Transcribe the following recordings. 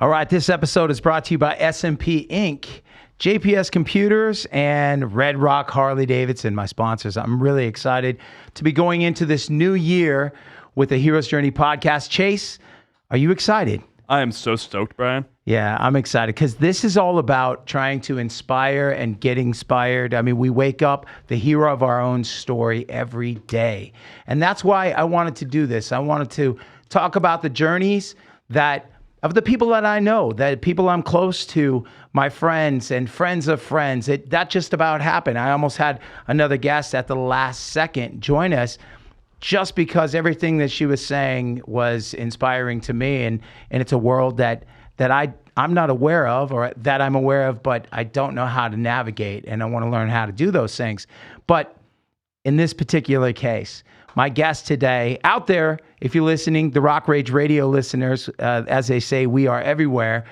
All right, this episode is brought to you by S&P Inc., JPS Computers, and Red Rock Harley Davidson, my sponsors. I'm really excited to be going into this new year with the Hero's Journey podcast. Chase, are you excited? I am so stoked, Brian. Yeah, I'm excited because this is all about trying to inspire and get inspired. I mean, we wake up the hero of our own story every day. And that's why I wanted to do this. I wanted to talk about the journeys of the people that I know, that people I'm close to, my friends and friends of friends. That just about happened. I almost had another guest at the last second join us just because everything that she was saying was inspiring to me. And it's a world that I'm not aware of, or that I'm aware of, but I don't know how to navigate. And I want to learn how to do those things. But in this particular case, my guest today, out there, if you're listening, the Rock Rage Radio listeners, as they say, we are everywhere.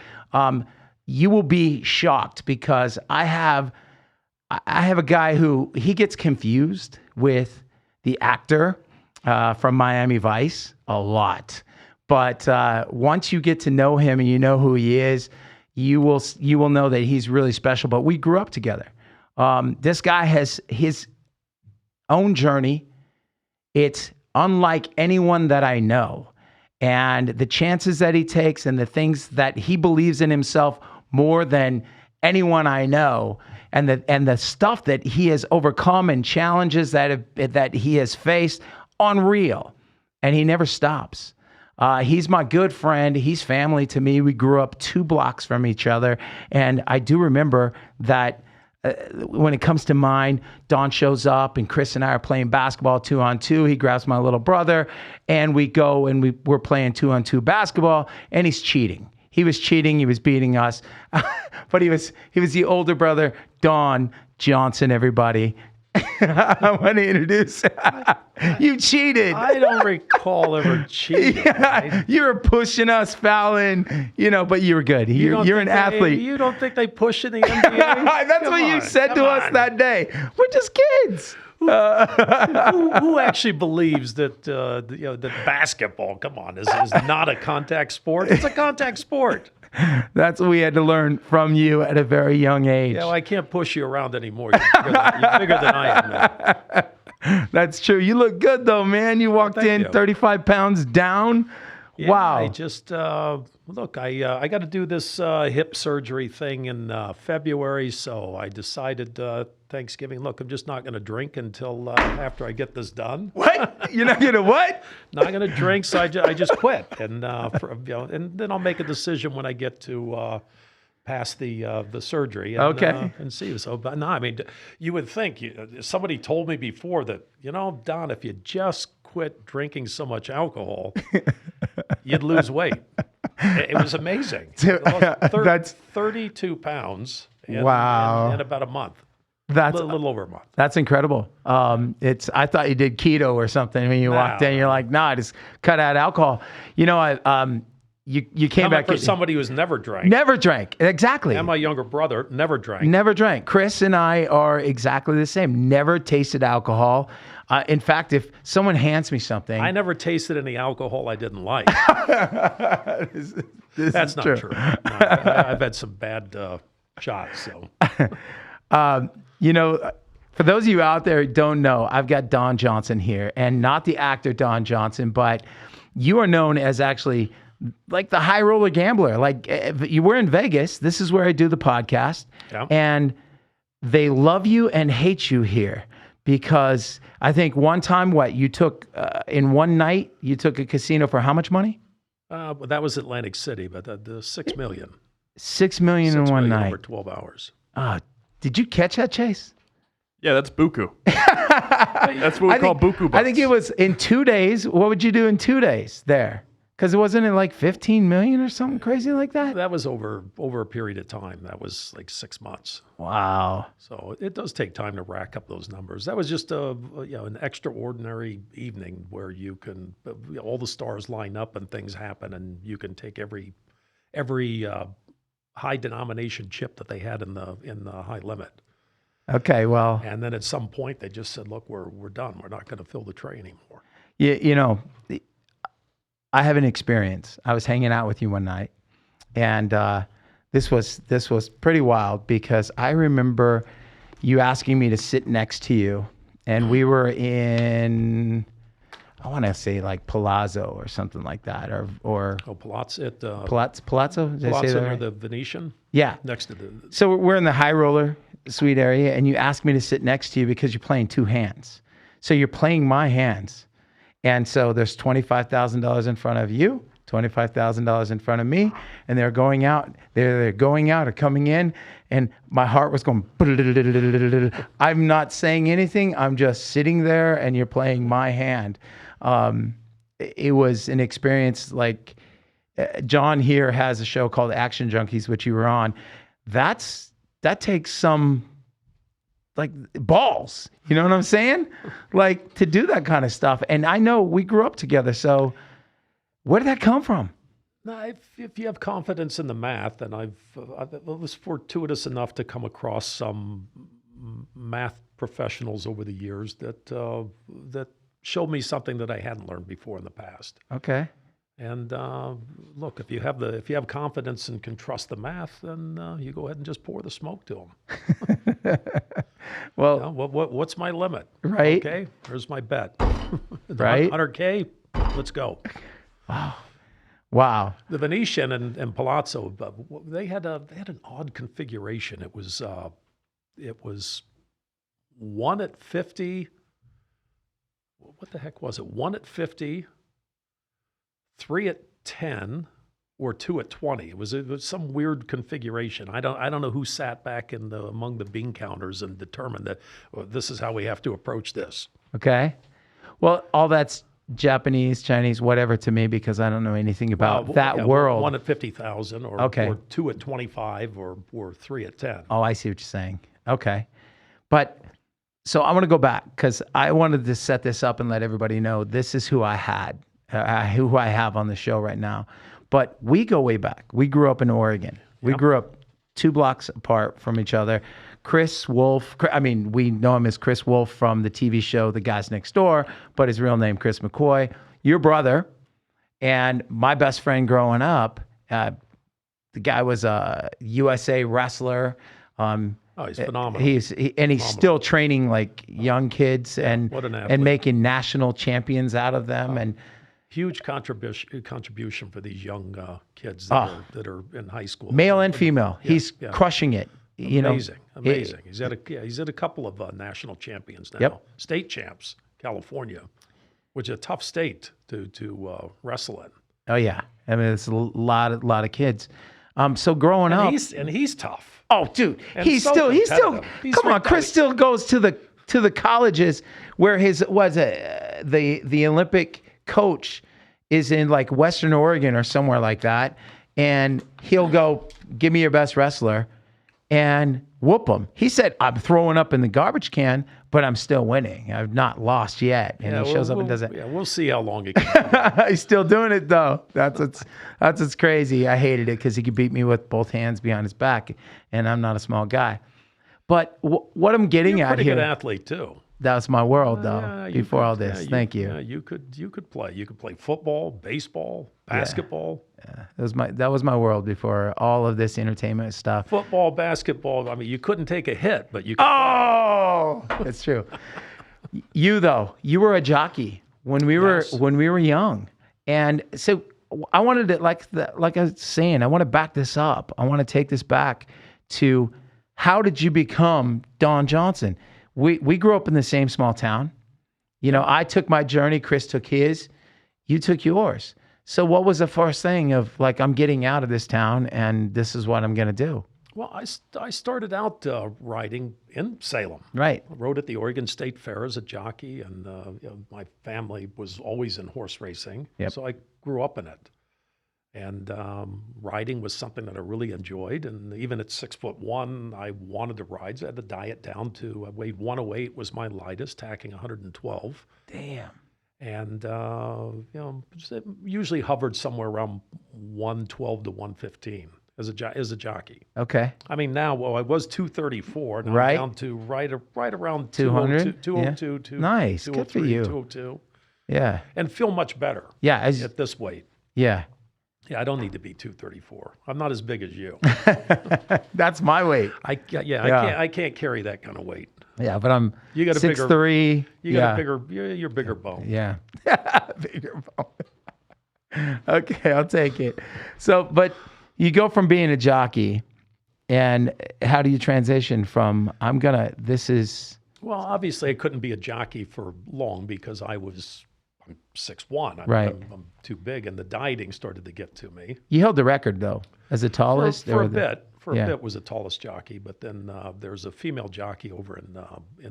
You will be shocked because I have a guy who he gets confused with the actor from Miami Vice a lot. But once you get to know him and you know who he is, you will know that he's really special. But we grew up together. This guy has his own journey. It's unlike anyone that I know. And the chances that he takes and the things that he believes in himself more than anyone I know, and the stuff that he has overcome and challenges that he has faced, unreal. And he never stops. He's my good friend. He's family to me. We grew up 2 blocks from each other. And I do remember that when it comes to mine, Don shows up and Chris and I are playing basketball 2-on-2. He grabs my little brother and we go and we're playing 2-on-2 basketball, and he's cheating. He was cheating. He was beating us. But he was the older brother, Don Johnson, everybody. I want to introduce you. Cheated. I don't recall ever cheating. Yeah, you were pushing us, fouling, but you were good. You're an athlete. You don't think they push in the NBA? That's what you said to us that day. We're just kids. Who actually believes that that basketball, come on, is not a contact sport? It's a contact sport. That's what we had to learn from you at a very young age. Yeah, well, I can't push you around anymore. You're bigger than I am, man. That's true. You look good, though, man. You walked in 35 pounds down. Yeah, wow. I just, look, I got to do this hip surgery thing in February, so I decided Thanksgiving, look, I'm just not going to drink until after I get this done. What? You're not going to what? Not going to drink, so I just quit. And and then I'll make a decision when I get to past the surgery and, okay. And see. So, but no, I mean, you would think, somebody told me before that, Don, if you just quit drinking so much alcohol, you'd lose weight. It was amazing. That's 32 pounds in about a month. That's a little over a month. That's incredible. I thought you did keto or something when you walked in. You're like, I just cut out alcohol. You came back for somebody who's never drank. Never drank. Exactly. And my younger brother never drank. Never drank. Chris and I are exactly the same. Never tasted alcohol. In fact, if someone hands me something, I never tasted any alcohol I didn't like. That's not true. No, I've had some bad shots. So, for those of you out there who don't know, I've got Don Johnson here, and not the actor Don Johnson, but you are known as actually like the high roller gambler. Like you were in Vegas. This is where I do the podcast, and they love you and hate you here. Because I think one time, you took, in one night, you took a casino for how much money? Well, that was Atlantic City, but the $6 million. $6 million in one night. Over 12 hours. Did you catch that, Chase? Yeah, that's buku. That's what we call buku bucks. I think it was in 2 days. What would you do in 2 days there? Because it wasn't like 15 million or something crazy like that? That was over a period of time. That was like 6 months. Wow. So it does take time to rack up those numbers. That was just an extraordinary evening where you can, all the stars line up and things happen, and you can take every high denomination chip that they had in the high limit. Okay, well. And then at some point they just said, look, we're done. We're not going to fill the tray anymore. I have an experience. I was hanging out with you one night, And this was pretty wild because I remember you asking me to sit next to you, and we were in, I want to say like Palazzo or something like that, or Palazzo at Palazzo. Did I say that Palazzo near right? the Venetian. Yeah. Next to the. So we're in the high roller suite area, and you asked me to sit next to you because you're playing two hands. So you're playing my hands, and so there's $25,000 in front of you, $25,000 in front of me, and they're going out. They're going out or coming in, and my heart was going. I'm not saying anything. I'm just sitting there, and you're playing my hand. It was an experience like John here has a show called Action Junkies, which you were on. That takes some like balls. You know what I'm saying? Like to do that kind of stuff. And I know we grew up together. So where did that come from? No, if you have confidence in the math, and I was fortuitous enough to come across some math professionals over the years that showed me something that I hadn't learned before in the past. Okay. And look, if you have confidence and can trust the math, then you go ahead and just pour the smoke to them. Well, You know, what's my limit? Right. Okay, here's my bet. Right. 100K, let's go. wow. The Venetian and Palazzo, they had an odd configuration. It was 1 at 50. What the heck was it? 1 at 50, 3 at 10, or 2 at 20. It was some weird configuration. I don't know who sat back among the bean counters and determined that this is how we have to approach this. Okay. Well, all that's Japanese, Chinese, whatever to me because I don't know anything about that world. 1 at 50,000, or Okay. or 2 at 25, or 3 at 10. Oh, I see what you're saying. Okay. But so I want to go back because I wanted to set this up and let everybody know this is who I had, who I have on the show right now. But we go way back. We grew up in Oregon. We grew up 2 blocks apart from each other. Chris Wolf, we know him as Chris Wolf from the TV show The Guys Next Door, but his real name, Chris McCoy. Your brother and my best friend growing up, the guy was a USA wrestler. Oh, he's phenomenal. He's still training like young kids and what an athlete. and making national champions out of them. And Huge contribution for these young kids that are in high school. male and female, he's crushing it. Amazing. He's at a couple of national champions now. Yep. State champs, California, which is a tough state to wrestle in. Oh yeah, I mean it's a lot of kids. So growing up, he's tough. oh dude, And he's so still competitive. He's come on. Chris still goes to the colleges where his the Olympic coach is in like Western Oregon or somewhere like that, and he'll go, give me your best wrestler, and whoop him. He said, I'm throwing up in the garbage can, but I'm still winning. I've not lost yet. And he shows up and does it. Yeah, we'll see how long it can. He's still doing it though. That's what's crazy. I hated it because he could beat me with both hands behind his back, and I'm not a small guy. But what I'm getting You're a at pretty here, good athlete too. that was my world though. Yeah, before all this, thank you. Yeah, you could play. You could play football, baseball, basketball. That was my world before all of this entertainment stuff. Football, basketball. I mean, you couldn't take a hit, but you could. Oh, that's true. You though, you were a jockey when we were young, and so I wanted to like I was saying, I want to back this up. I want to take this back to how did you become Don Johnson? We grew up in the same small town. You know, I took my journey. Chris took his. You took yours. So what was the first thing of like, I'm getting out of this town and this is what I'm going to do? Well, I started out riding in Salem. Right. I rode at the Oregon State Fair as a jockey, and my family was always in horse racing. Yep. So I grew up in it. And riding was something that I really enjoyed. And even at 6'1", I wanted to ride. So I had to diet down to, I weighed 108 was my lightest, tacking 112. Damn. And, it usually hovered somewhere around 112 to 115 as a jockey. Okay. I mean, now, I was 234. Now Right. I'm down to right around 200? 202. Yeah. Nice. Good for you. 202. Yeah. And feel much better Yeah. at this weight. Yeah. Yeah, I don't need to be 234. I'm not as big as you. That's my weight. I can't carry that kind of weight. Yeah, but I'm You got a 6'3". You got a bigger, you're bigger bone. Yeah. Bigger bone. Okay, I'll take it. So, but you go from being a jockey, and how do you transition from this is... Well, obviously I couldn't be a jockey for long because I'm 6'1". Right. I'm too big, and the dieting started to get to me. You held the record, though, as the tallest? For a bit. For Yeah. a bit was the tallest jockey, but then there's a female jockey over in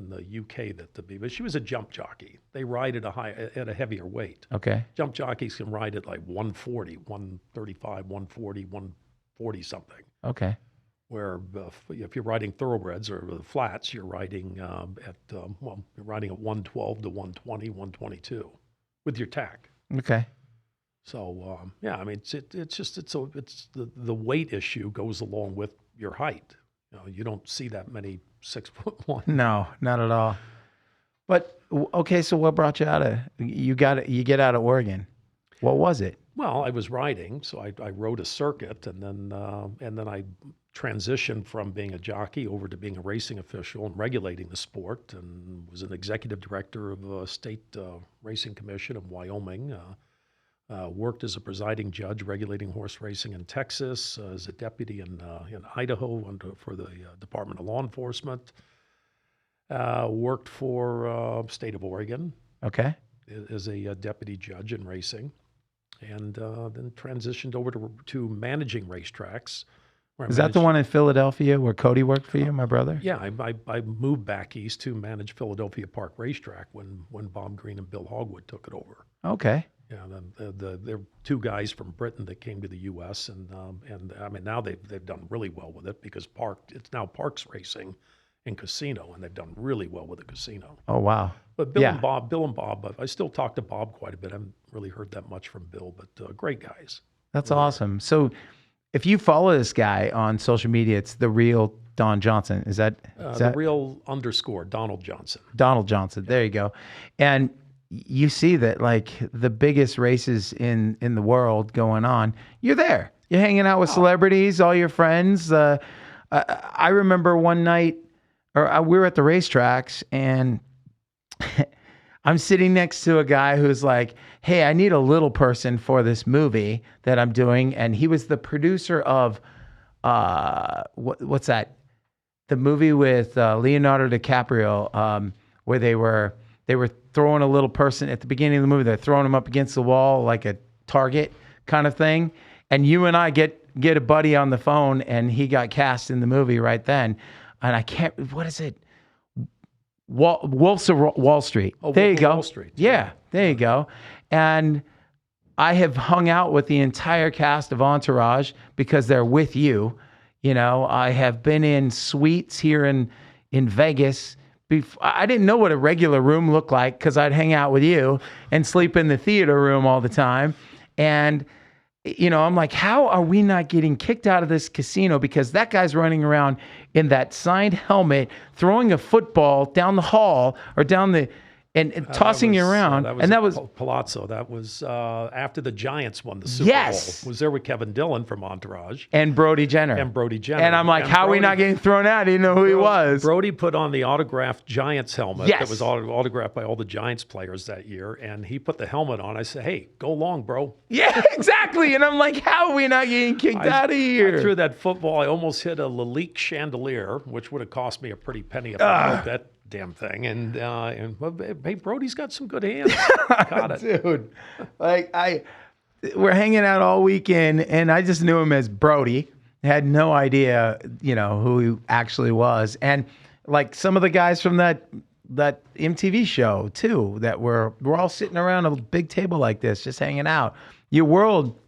the UK but she was a jump jockey. They ride at a heavier weight. Okay. Jump jockeys can ride at like 140, 135, 140, 140 something. Okay. Where if you're riding thoroughbreds or the flats, you're riding you're riding at 112 to 120, 122 with your tack. Okay. So I mean it's the weight issue goes along with your height. You don't see that many 6'1". No, not at all. But okay, so what brought you out of you get out of Oregon? What was it? Well, I was riding, so I rode a circuit, and then I transitioned from being a jockey over to being a racing official and regulating the sport, and was an executive director of a state racing commission of Wyoming. Worked as a presiding judge regulating horse racing in Texas, as a deputy in Idaho for the Department of Law Enforcement. Worked for state of Oregon. Okay. As a deputy judge in racing, and then transitioned over to managing racetracks. Is that the one in Philadelphia where Cody worked for you, my brother? Yeah, I moved back east to manage Philadelphia Park Racetrack when Bob Green and Bill Hogwood took it over. Okay. Yeah, they're two guys from Britain that came to the U.S. and I mean now they've done really well with it because it's now Parks Racing and Casino, and they've done really well with the casino. Oh wow! But Bill and Bob, I still talk to Bob quite a bit. I haven't really heard that much from Bill, but great guys. That's awesome. So, if you follow this guy on social media, it's the real Don Johnson. Is that the real _ Donald Johnson? Donald Johnson. There you go. And you see that like the biggest races in the world going on, you're there. You're hanging out with celebrities, all your friends. I remember one night, we were at the racetracks, and I'm sitting next to a guy who's like, hey, I need a little person for this movie that I'm doing. And he was the producer of, what's that? The movie with Leonardo DiCaprio, where they were throwing a little person at the beginning of the movie. They're throwing him up against the wall like a target kind of thing. And you and I get a buddy on the phone, and he got cast in the movie right then. And I can't, what is it? Wolves of Wall Street. Oh, there you go. Wall Street. Yeah, there you go. And I have hung out with the entire cast of Entourage because they're with you. You know, I have been in suites here in Vegas. I didn't know what a regular room looked like because I'd hang out with you and sleep in the theater room all the time. And you know, I'm like, how are we not getting kicked out of this casino? Because that guy's running around in that signed helmet, throwing a football down the hall or down the, and tossing you around. That was Palazzo. That was after the Giants won the Super Bowl. Was there with Kevin Dillon from Entourage. And Brody Jenner. And I'm like, how are we not getting thrown out? I didn't know who he was. Brody put on the autographed Giants helmet. Yes. That was autographed by all the Giants players that year. And he put the helmet on. I said, hey, go long, bro. Yeah, exactly. And I'm like, how are we not getting kicked out of here? I threw that football. I almost hit a Lalique chandelier, which would have cost me a pretty penny if I broke that damn thing. And hey, Brody's got some good hands. Got it. Dude, like we're hanging out all weekend, and I just knew him as Brody. Had no idea, you know, who he actually was. And like some of the guys from that MTV show too, that we're all sitting around a big table like this, just hanging out. Your world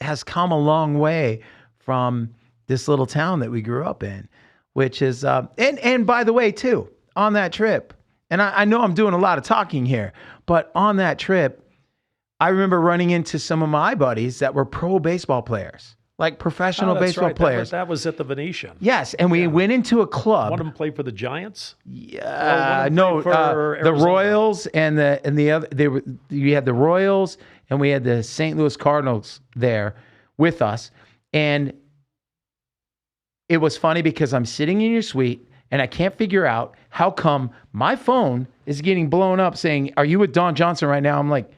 has come a long way from this little town that we grew up in, which is, and by the way too, on that trip, and I know I'm doing a lot of talking here, but on that trip, I remember running into some of my buddies that were pro baseball players, like professional baseball players. That was at the Venetian. Yes, and we went into a club. One of them played for the Giants. Yeah, no, the Royals and the other. You had the Royals, and we had the St. Louis Cardinals there. with us. And it was funny because I'm sitting in your suite and I can't figure out how come my phone is getting blown up saying, "Are you with Don Johnson right now?" I'm like,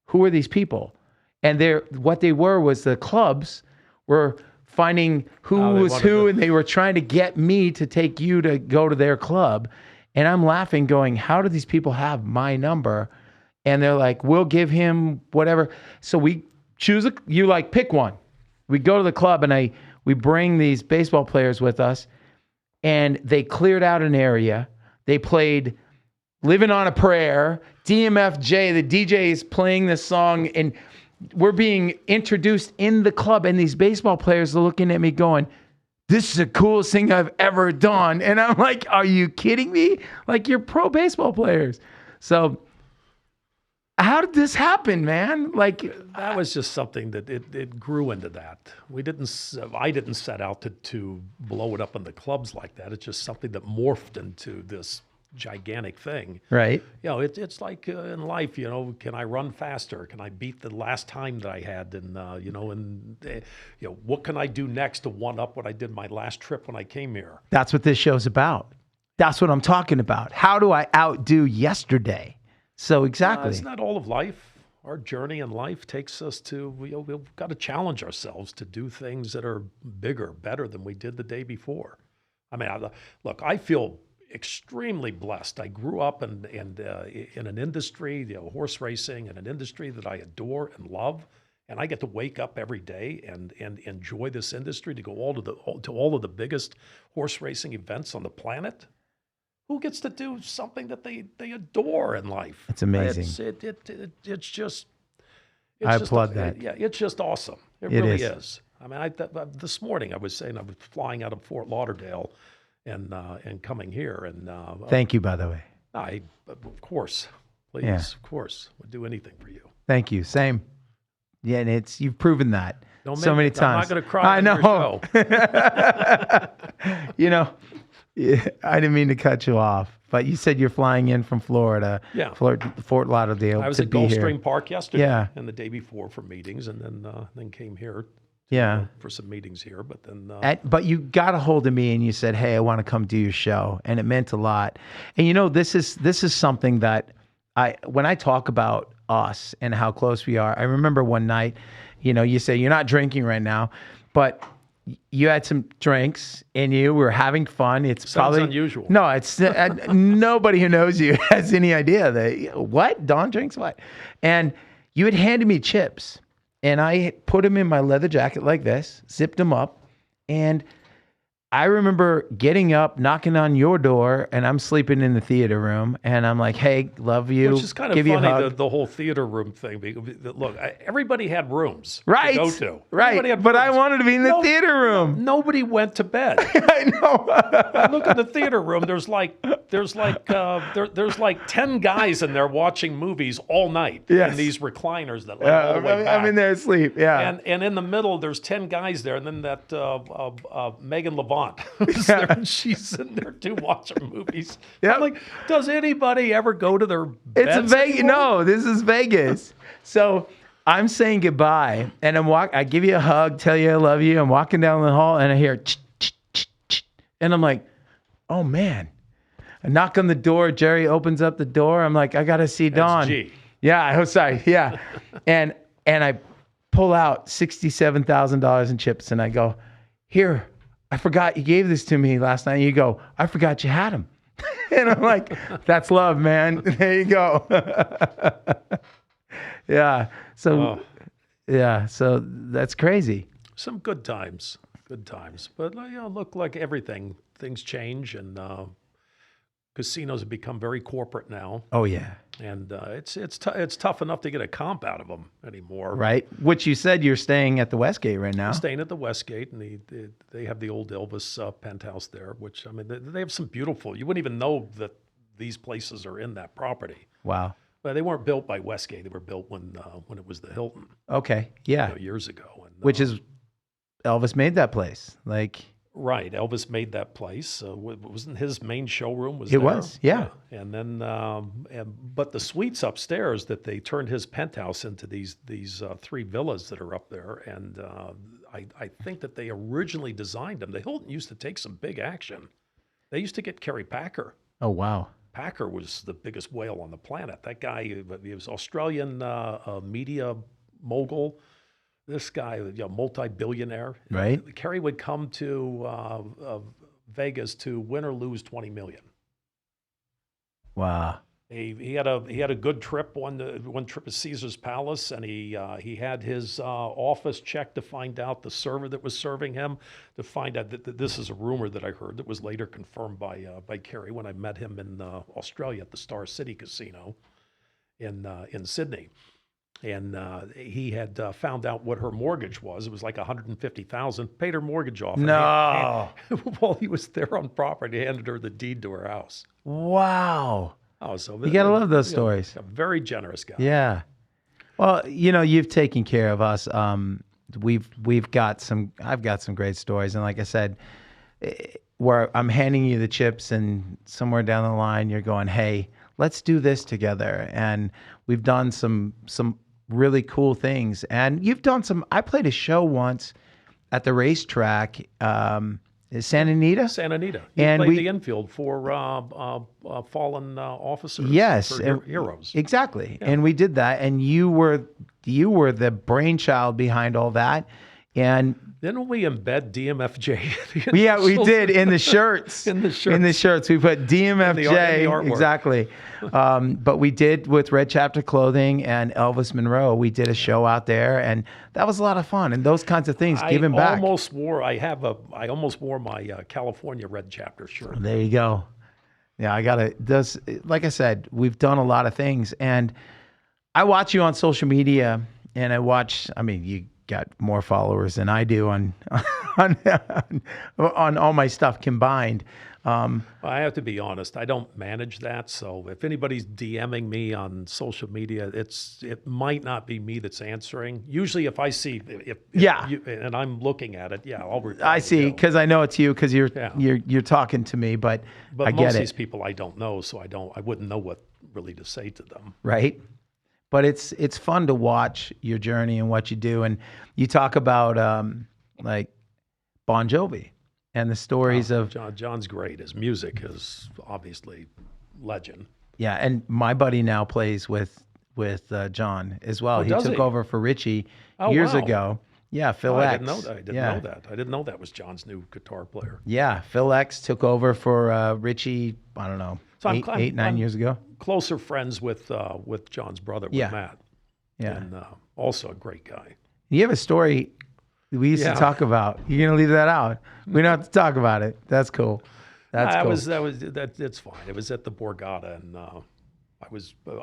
who are these people? And what they were was the clubs were finding who was who, and they were trying to get me to take you to go to their club. And I'm laughing going, how do these people have my number? And they're like, we'll give him whatever. So we choose, you like pick one. We go to the club and we bring these baseball players with us, and they cleared out an area. They played Living on a Prayer, DMFJ, the DJ is playing this song, and we're being introduced in the club, and these baseball players are looking at me going, this is the coolest thing I've ever done. And I'm like, are you kidding me? Like, you're pro baseball players. So how did this happen, man? Like, that was just something that it grew into that. I didn't set out to blow it up in the clubs like that. It's just something that morphed into this gigantic thing. Right. You know, it's like in life, you know, can I run faster? Can I beat the last time that I had? And, what can I do next to one up what I did my last trip when I came here? That's what this show's about. That's what I'm talking about. How do I outdo yesterday? So exactly. Isn't that all of life? Our journey in life takes us to, we've got to challenge ourselves to do things that are bigger, better than we did the day before. I mean, look, I feel extremely blessed. I grew up in an industry, horse racing, in an industry that I adore and love, and I get to wake up every day and enjoy this industry, to go to all of the biggest horse racing events on the planet. Who gets to do something that they adore in life? It's amazing. It's just. I applaud that. Yeah, it's just awesome. It really is. I mean, this morning I was saying I was flying out of Fort Lauderdale and coming here. And thank you, by the way. Of course, please, Yeah. Of course, would do anything for you. Thank you. Same. Yeah, and you've proven that many times. I'm not going to cry. I know. You know, I didn't mean to cut you off, but you said you're flying in from Florida. Yeah. Fort Lauderdale. I was to at be here. Gulfstream Park yesterday. Yeah. And the day before for meetings, and then came here. Yeah. For some meetings here, but then. But you got a hold of me and you said, "Hey, I want to come do your show," and it meant a lot. And you know, this is something that when I talk about us and how close we are. I remember one night, you know, you say you're not drinking right now, but you had some drinks and you were having fun. It's Sounds probably unusual. No, it's nobody who knows you has any idea that what Don drinks what. And you had handed me chips. And I put them in my leather jacket like this, zipped them up. And I remember getting up, knocking on your door, and I'm sleeping in the theater room. And I'm like, "Hey, love you." Which is kind of funny, the whole theater room thing. Look, everybody had rooms right, to go to. Right, but I wanted to be in the theater room. Nobody went to bed. I know. I look at the theater room. There's like 10 guys in there watching movies all night in these recliners that lay all the way back. I'm in there asleep. Yeah. And in the middle, there's 10 guys there, and then that Megan Levant who's there, and she's sitting there too watching movies. Yep. I'm like, does anybody ever go to their beds? It's Vegas. anymore? No, this is Vegas. So I'm saying goodbye, and I give you a hug, tell you I love you. I'm walking down the hall, and I hear, and I'm like, oh man. I knock on the door. Jerry opens up the door. I'm like, I gotta see Don. G. Yeah, oh, sorry. Yeah, and I pull out $67,000 in chips, and I go, here. I forgot you gave this to me last night. And you go, I forgot you had them. And I'm like, that's love, man. There you go. Yeah. So, so that's crazy. Some good times. But look, like everything, things change, and casinos have become very corporate now. Oh yeah. And it's tough enough to get a comp out of them anymore. Right. Which you said you're staying at the Westgate right now. I'm staying at the Westgate, and they have the old Elvis penthouse there, which, I mean, they have some beautiful, you wouldn't even know that these places are in that property. Wow. But they weren't built by Westgate. They were built when it was the Hilton. Okay. Yeah. Years ago. And, which is, Elvis made that place. Like, Right. Elvis made that place. Wasn't his main showroom was It there? was, yeah. And then, but the suites upstairs that they turned his penthouse into these three villas that are up there. And I think that they originally designed them. The Hilton used to take some big action. They used to get Kerry Packer. Oh, wow. Packer was the biggest whale on the planet. That guy, he was Australian media mogul. This guy, multi-billionaire. Right. Kerry would come to Vegas to win or lose 20 million. Wow. He had a good trip one trip to Caesar's Palace, and he had his office checked to find out the server that was serving him, to find out that this is a rumor that I heard that was later confirmed by Kerry when I met him in Australia at the Star City Casino in Sydney. And he had found out what her mortgage was. It was like $150,000. Paid her mortgage off. No. While he was there on property, handed her the deed to her house. Wow. Oh, so You got to love those stories. A very generous guy. Yeah. Well, you've taken care of us. I've got some great stories. And like I said, where I'm handing you the chips and somewhere down the line, you're going, hey, let's do this together. And we've done some really cool things. And you've done I played a show once at the racetrack, Santa Anita. Santa Anita. You And played the infield for fallen officers. Yes, for heroes. Exactly. Yeah. And we did that. And you were the brainchild behind all that. And didn't we embed DMFJ? Yeah, we did in the shirts. In the shirts, we put DMFJ. In the artwork. Exactly. But we did with Red Chapter Clothing and Elvis Monroe. We did a show out there, and that was a lot of fun. And those kinds of things, giving back. I almost wore my California Red Chapter shirt. There you go. Yeah, like I said, we've done a lot of things, and I watch you on social media, and you got more followers than I do on all my stuff combined. I have to be honest. I don't manage that. So if anybody's DMing me on social media, it might not be me that's answering. Usually, if I see and I'm looking at it, I'll reply. I see, because I know it's you, because you're talking to me. But I get most of it. these people I don't know, so I wouldn't know what really to say to them. Right. But it's fun to watch your journey and what you do. And you talk about like Bon Jovi and the stories of... John's great. His music is obviously legend. Yeah, and my buddy now plays with John as well. He took over for Richie years ago. Yeah, Phil X. I didn't know that. I didn't know that was John's new guitar player. Yeah, Phil X took over for Richie, I don't know, eight, 9 years ago. Closer friends with John's brother, Matt. Yeah. And also a great guy. You have a story we used to talk about. You're going to leave that out? We don't have to talk about it. That's cool. That's cool. It's fine. It was at the Borgata, and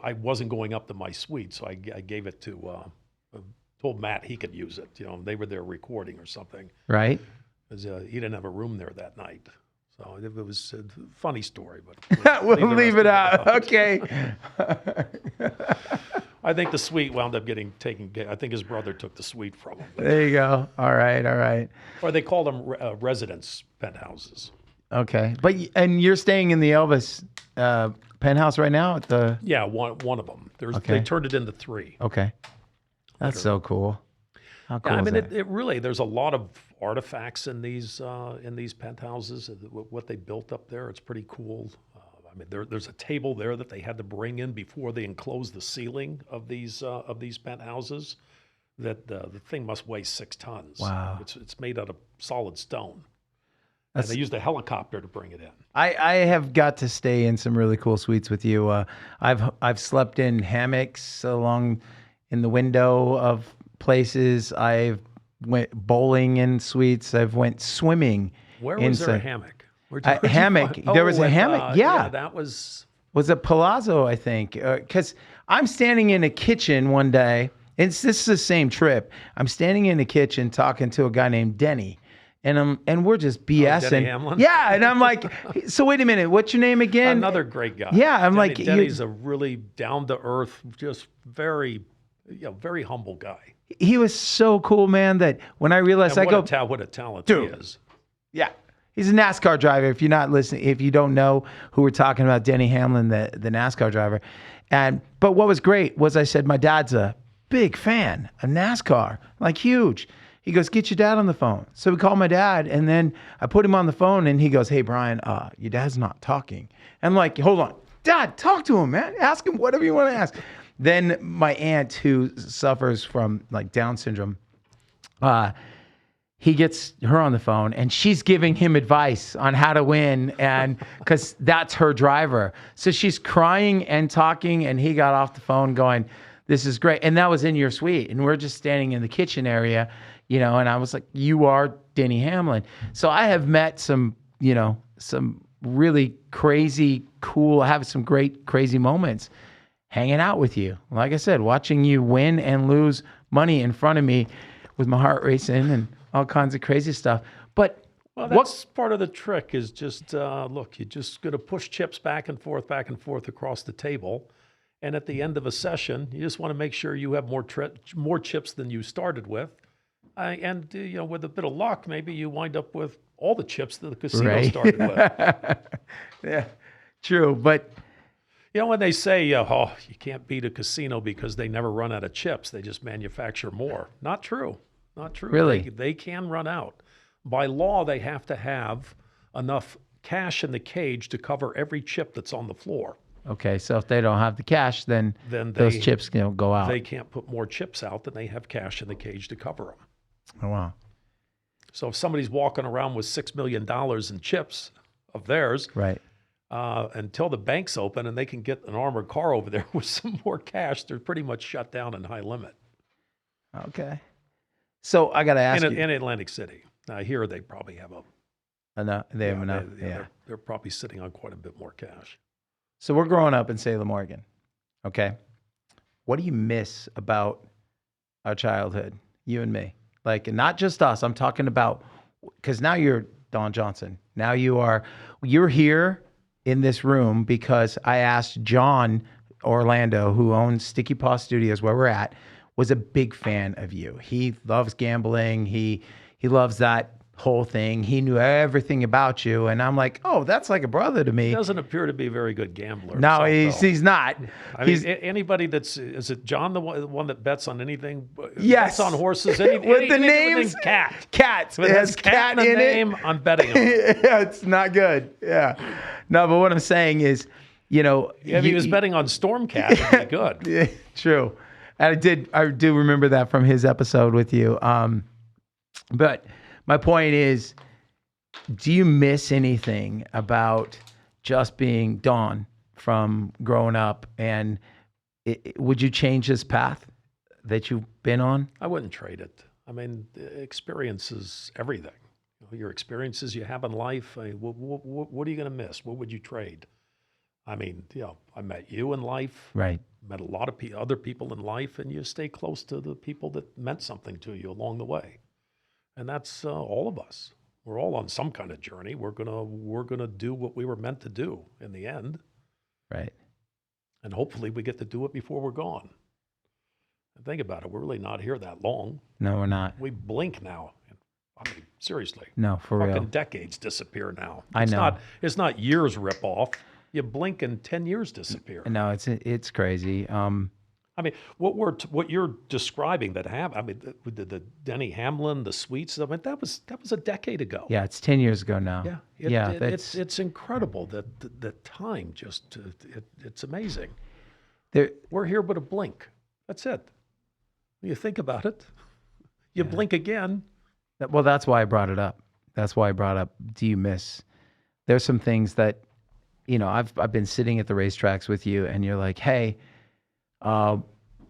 I wasn't going up to my suite, so I gave it to told Matt he could use it. They were there recording or something. Right. Because he didn't have a room there that night. So it was a funny story, but we'll leave it out. Okay. I think the suite wound up getting taken. I think his brother took the suite from him. There you go. All right. Or they called them residence penthouses. Okay, and you're staying in the Elvis penthouse right now at the... Yeah, one of them. They turned it into 3. Okay, that's so cool. How cool is that? It really, there's a lot of artifacts in these penthouses. What they built up there, it's pretty cool. There's a table there that they had to bring in before they enclosed the ceiling of these penthouses. That the thing must weigh 6 tons. Wow! It's made out of solid stone. And they used a helicopter to bring it in. I have got to stay in some really cool suites with you. I've slept in hammocks along in the window of places. I've went bowling in suites. I've went swimming. Where was there a hammock? Hammock. There was a hammock. Yeah, that was at Palazzo, I think. Because I'm standing in a kitchen one day. This is the same trip. I'm standing in the kitchen talking to a guy named Denny. And we're just BSing. Denny Hamlin? Yeah, and I'm like, so wait a minute, what's your name again? Another great guy. Yeah, Denny's a really down to earth, just very humble guy. He was so cool, man. That when I realized, what a talent he is. Yeah. He's a NASCAR driver. If you're not listening, if you don't know who we're talking about, Denny Hamlin, the NASCAR driver. But what was great was I said, my dad's a big fan of NASCAR, like huge. He goes, get your dad on the phone. So we called my dad, and then I put him on the phone, and he goes, hey, Bryan, your dad's not talking. And I'm like, hold on. Dad, talk to him, man. Ask him whatever you want to ask. Then my aunt, who suffers from like Down syndrome, he gets her on the phone, and she's giving him advice on how to win, and because that's her driver. So she's crying and talking, and he got off the phone going, this is great. And that was in your suite, and we're just standing in the kitchen area, and I was like, you are Denny Hamlin. So I have met some really crazy, cool, I have some great, crazy moments hanging out with you. Like I said, watching you win and lose money in front of me with my heart racing and all kinds of crazy stuff. But that's part of the trick is just, look, you're just going to push chips back and forth across the table. And at the end of a session, you just want to make sure you have more chips than you started with. And with a bit of luck, maybe you wind up with all the chips that the casino started with. Yeah, true. But when they say, you can't beat a casino because they never run out of chips, they just manufacture more. Not true. Not true. Really? They can run out. By law, they have to have enough cash in the cage to cover every chip that's on the floor. Okay, so if they don't have the cash, then those chips go out. They can't put more chips out than they have cash in the cage to cover them. Oh, wow. So if somebody's walking around with $6 million in chips of theirs, right, until the bank's open and they can get an armored car over there with some more cash, they're pretty much shut down in high limit. Okay. So I got to ask you. In Atlantic City. Now here they probably have enough. They have enough. They're probably sitting on quite a bit more cash. So we're growing up in Salem, Oregon. Okay. What do you miss about our childhood, you and me? Like, not just us. I'm talking about, because now you're Don Johnson. Now you're here in this room because I asked John Orlando, who owns Sticky Paw Studios, where we're at, was a big fan of you. He loves gambling. He loves that whole thing. He knew everything about you. And I'm like, oh, that's like a brother to me. He doesn't appear to be a very good gambler. No, he's not. I mean, anybody is it John, the one that bets on anything? Yes. Bets on horses. With the names? Cat. Cats. It has cat in the name, I'm betting on it. Yeah, it's not good. Yeah. No, but what I'm saying is, if he was betting on Stormcat, it'd be good. Yeah, true. And I do remember that from his episode with you. But my point is, do you miss anything about just being Don from growing up? And would you change this path that you've been on? I wouldn't trade it. I mean, experience is everything. Your experiences you have in life, what are you going to miss? What would you trade? I mean, I met you in life. Right. Met a lot of other people in life, and you stay close to the people that meant something to you along the way. And that's all of us. We're all on some kind of journey. We're gonna do what we were meant to do in the end. Right. And hopefully we get to do it before we're gone. And think about it. We're really not here that long. No, we're not. We blink now. I mean, seriously. No, for real. Fucking decades disappear now. I know. It's not years rip off. You blink and 10 years disappear. No, it's crazy. I mean, what you're describing that happened. I mean, the Denny Hamlin, the suites. I mean, that was a decade ago. Yeah, it's 10 years ago now. Yeah, it's incredible that the time just it's amazing. We're here but a blink. That's it. When you think about it, you blink again. Well, that's why I brought it up. That's why I brought up. Do you miss? There's some things that, I've been sitting at the racetracks with you, and you're like, hey.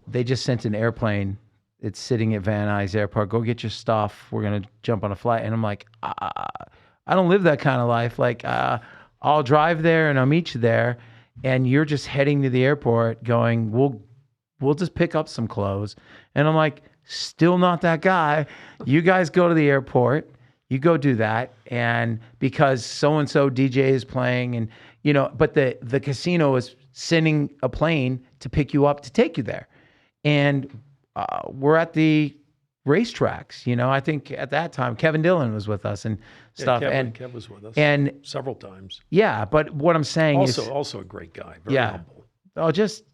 They just sent an airplane. It's sitting at Van Nuys Airport. Go get your stuff. We're going to jump on a flight. And I'm like, I don't live that kind of life. Like, I'll drive there and I'll meet you there. And you're just heading to the airport going, we'll just pick up some clothes. And I'm like, still not that guy. You guys go to the airport. You go do that. And because so-and-so DJ is playing and, but the casino is sending a plane to pick you up to take you there. And we're at the racetracks. I think at that time Kevin Dillon was with us and stuff. Kev was with us and several times. yeah, but what I'm saying is Also a great guy. Very humble. Oh, just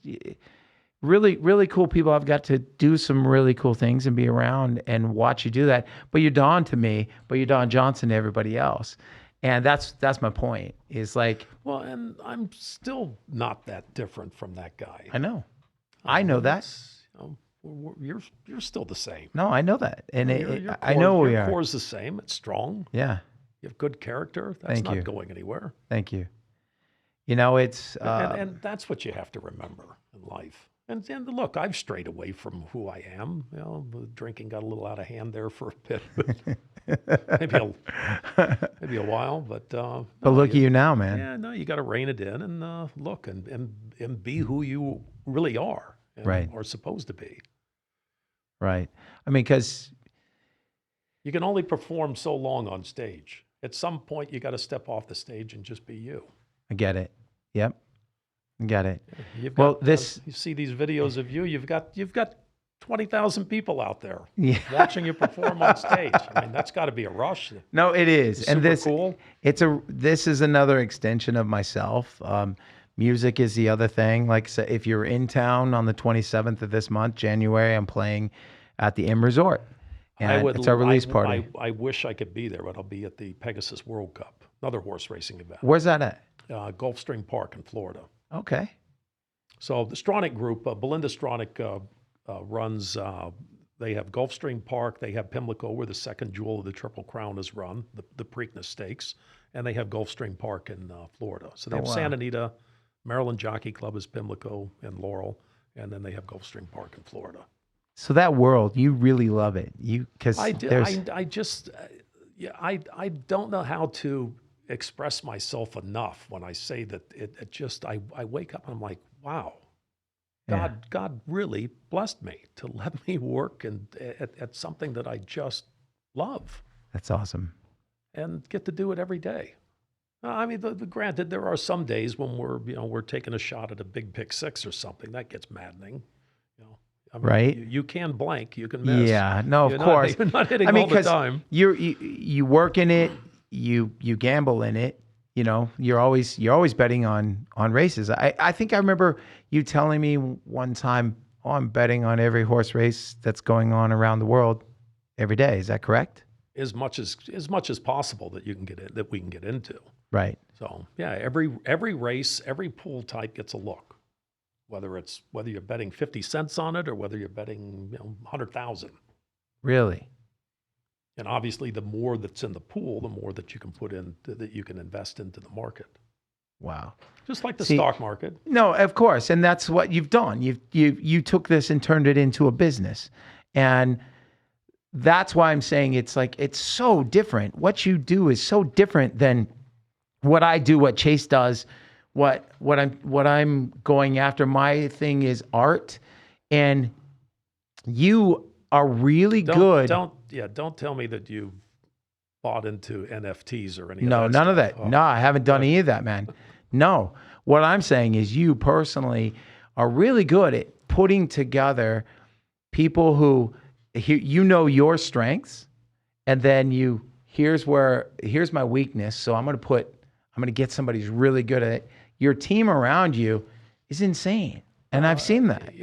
really, really cool people. I've got to do some really cool things and be around and watch you do that. But you're Don to me, but you're Don Johnson to everybody else. And that's my point. Is like, well, and I'm still not that different from that guy. I know that. You're still the same. No, I know that, and I know know we your are. core's the same. It's strong. Yeah. You have good character. That's not going anywhere. Thank you. It's and that's what you have to remember in life. And look, I've strayed away from who I am. The drinking got a little out of hand there for a bit, but maybe a while. But look at you now, man. Yeah, no, you got to rein it in and look and be who you really are, right? Or supposed to be. Right. I mean, because you can only perform so long on stage. At some point, you got to step off the stage and just be you. I get it. Yep. I get it. You see these videos of you. You've got 20,000 people out there watching you perform on stage. I mean, that's got to be a rush. No, it is. It's and cool. This is another extension of myself. Music is the other thing. Like, so if you're in town on the 27th of this month, January, I'm playing at the M Resort. And it's our release party. I wish I could be there, but I'll be at the Pegasus World Cup, another horse racing event. Where's that at? Gulfstream Park in Florida. Okay. So the Stronach Group, Belinda Stronach runs, they have Gulfstream Park, they have Pimlico, where the second jewel of the Triple Crown is run, the Preakness Stakes, and they have Gulfstream Park in Florida. So they have Santa Anita, Maryland Jockey Club is Pimlico and Laurel, and then they have Gulfstream Park in Florida. So that world, you really love it. I don't know how to express myself enough when I say that I wake up and I'm like, wow, God really blessed me to let me work at something that I just love. That's awesome. And get to do it every day. I mean, granted, there are some days when we're taking a shot at a big pick six or something that gets maddening. I mean, right? You can blank, you can miss. Yeah, no, of course. You're not hitting all the time. You work in it, you gamble in it. You're always betting on races. I think I remember you telling me one time, "Oh, I'm betting on every horse race that's going on around the world every day." Is that correct? As much as possible that we can get into. Right. So yeah, every race, every pool type gets a look. Whether you're betting 50 cents on it or whether you're betting 100,000. Really? And obviously, the more that's in the pool, the more that you can put in that you can invest into the market. Wow. Just like the stock market. No, of course, and that's what you've done. You took this and turned it into a business, and that's why I'm saying it's so different. What you do is so different than what I do, what Chase does. What I'm going after, my thing is art, and you are really good. Don't tell me that you bought into NFTs or anything. No, none of that. Oh. No, I haven't done any of that, man. No, what I'm saying is you personally are really good at putting together people who your strengths, and then here's my weakness. So I'm going to get somebody who's really good at it. Your team around you is insane. And I've seen that.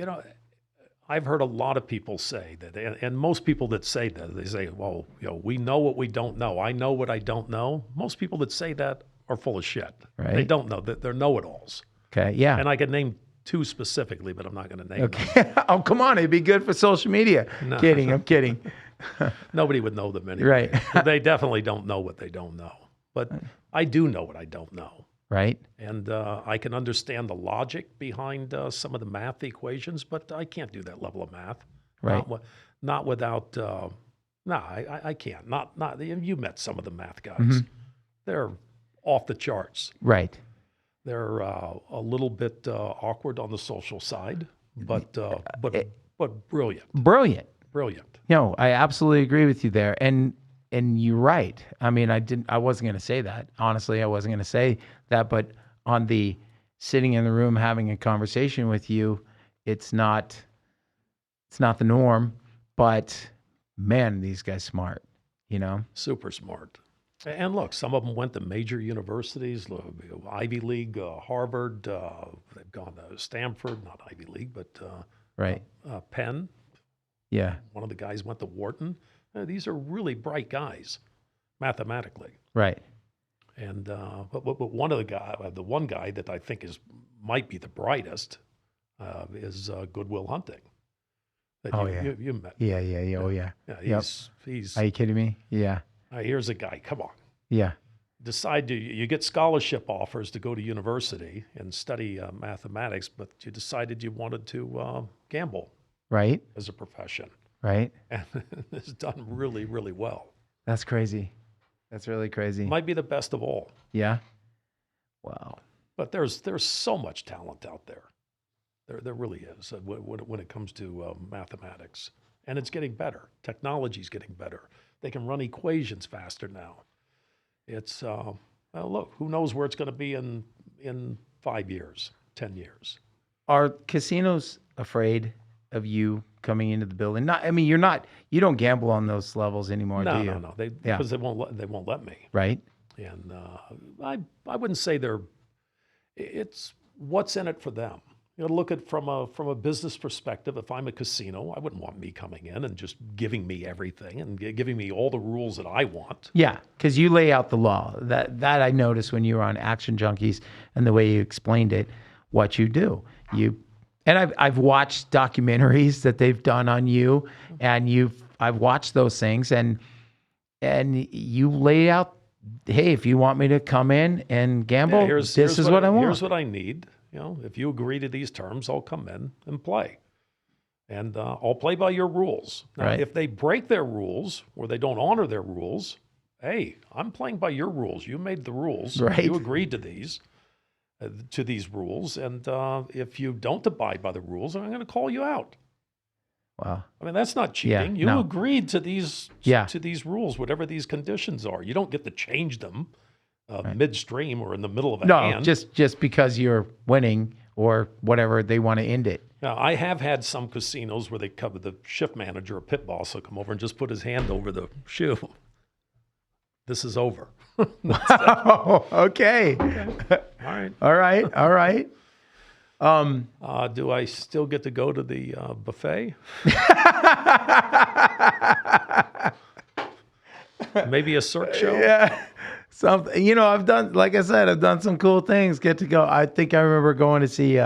I've heard a lot of people say that, and most people that say that, they say, well, we know what we don't know. I know what I don't know. Most people that say that are full of shit. Right. They don't know. They're know-it-alls. Okay, yeah. And I could name two specifically, but I'm not going to name them. Oh, come on. It'd be good for social media. No. I'm kidding. Nobody would know them anyway. Right. They definitely don't know what they don't know. But I do know what I don't know. Right. And I can understand the logic behind some of the math equations, but I can't do that level of math. Right. Not without. I can't. Not. You met some of the math guys. Mm-hmm. They're off the charts. Right. They're a little bit awkward on the social side, but brilliant. Brilliant. Brilliant. I absolutely agree with you there, and you're right. I mean, I wasn't going to say that. Honestly, I wasn't going to say that, but on the sitting in the room having a conversation with you, it's not the norm, but man, these guys smart, you know? Super smart. And look, some of them went to major universities, Ivy League, Harvard. They've gone to Stanford, not Ivy League, but Right. Penn. Yeah. One of the guys went to Wharton. These are really bright guys, mathematically. Right. And but one of the one guy that I think might be the brightest is Goodwill Hunting. That Oh, you, yeah. you met. Yeah. Yeah. Yeah. Oh, yeah. Yeah, he's. Are you kidding me? Yeah. Here's a guy. Come on. Yeah. You get scholarship offers to go to university and study mathematics, but you decided you wanted to gamble Right. as a profession, Right. and it's done really, really well. That's crazy. That's really crazy. Might be the best of all. Yeah. Wow. But there's so much talent out there. There really is when it comes to mathematics, and it's getting better. Technology's getting better. They can run equations faster now. It's well, look, who knows where it's going to be in 5 years, 10 years. Are casinos afraid of you coming into the building? Not. I mean, you don't gamble on those levels anymore, do you? No. Because they won't let me. Right. And I wouldn't say it's what's in it for them. You know, look at from a business perspective. If I'm a casino, I wouldn't want me coming in and just giving me everything and giving me all the rules that I want. Yeah, because you lay out the law. That I noticed when you were on Action Junkies and the way you explained it, what you do. And I've watched documentaries that they've done on you, and I've watched those things, and you lay out, hey, if you want me to come in and gamble, this is what I want. Here's what I need. You know, if you agree to these terms, I'll come in and play. And I'll play by your rules. Now, Right. if they break their rules or they don't honor their rules, hey, I'm playing by your rules. You made the rules. Right. You agreed to these rules. And if you don't abide by the rules, I'm going to call you out. Wow. I mean, that's not Yeah, cheating. You no. agreed to these Yeah. rules, whatever these conditions are. You don't get to change them midstream or in the middle of a No, hand. just because you're winning or whatever, they want to end it. Now, I have had some casinos where they cover the shift manager or pit boss will come over and just put his hand over the shoe. This is over. Oh, okay. All right. All right. All right. Do I still get to go to the buffet? Maybe a Cirque show? Yeah. Something, I've done, like I said, I've done some cool things. Get to go. I think I remember going to see